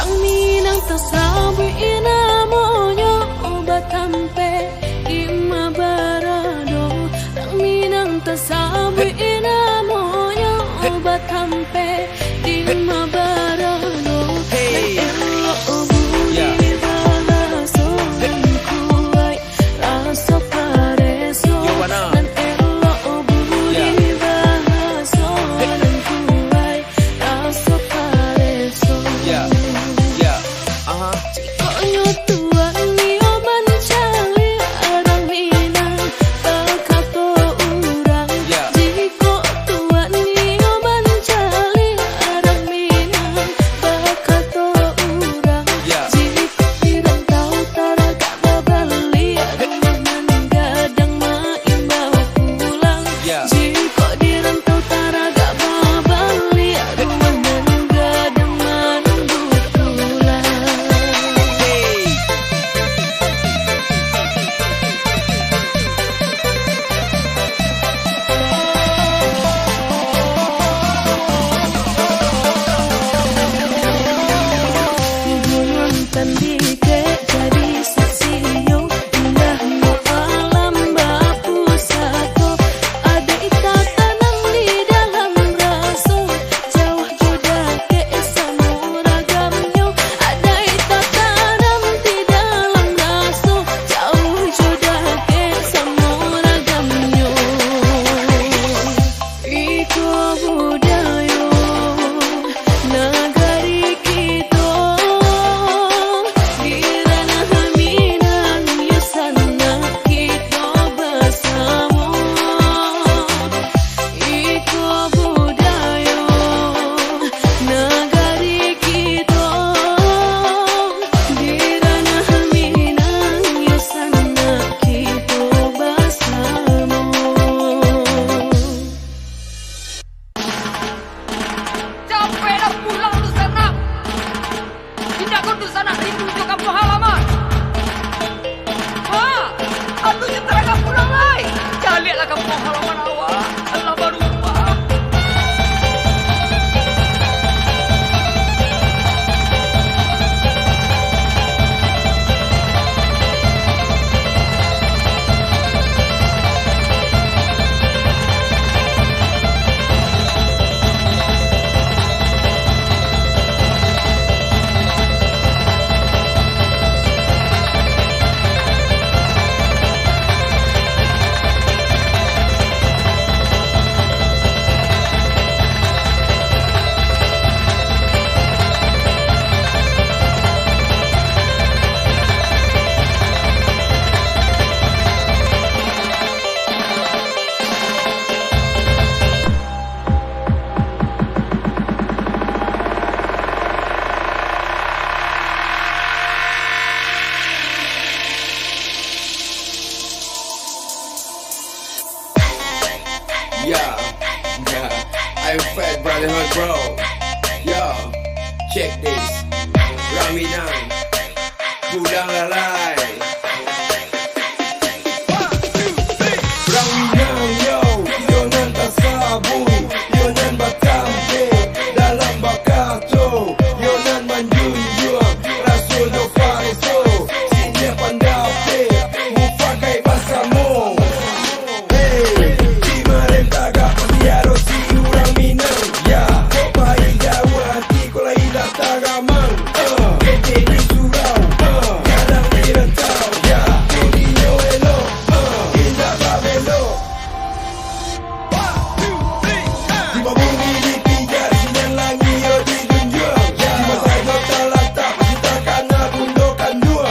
Orang Minang tersabu inamonyo obat tampe ima barado. Orang Minang tersabu inamonyo obat tampe ima barado. Hey. I'm Fat Brotherhood, bro. Yo, check this. Orang Minang, Gudang Lalai. Orang Minang, yo, yo nan tasabu, yo nan batampe, dalam bakato, yo nan manjunjung, rasul do fariso, sini pandape, mufakai basamu. Hey, di merentah gak piaro si orang Minang, ya, kau baik jauh hati kau lagi tak tagamang, kete di surau, kadang di rentau, ya, kau di Noelo, indah babelo. Di bumi di pijar, sinyal langit yo di junjung, di masa yo terletak, kita kena gundokan dua,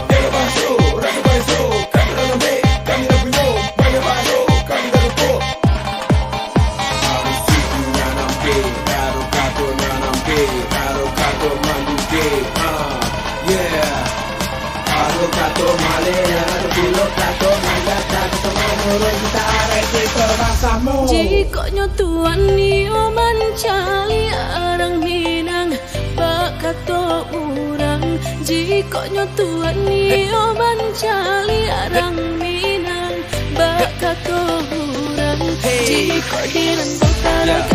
dia masuk, rasa masuk, kami dah lembek, kami dah penuh, banyak masuk, kami dah lupuk. Harus situ nanampe, taruh kato nanampe, taruh kato manduke, yeah. Taruh kato malena, taruh pilot kato mandata, kato menurut kita arek kita basamu. Jikoknya tuan ni oman cali orang Minang bakato urang. Jikoknya tuan ni oman cali orang Minang bakato urang. Jikok di rentau tarang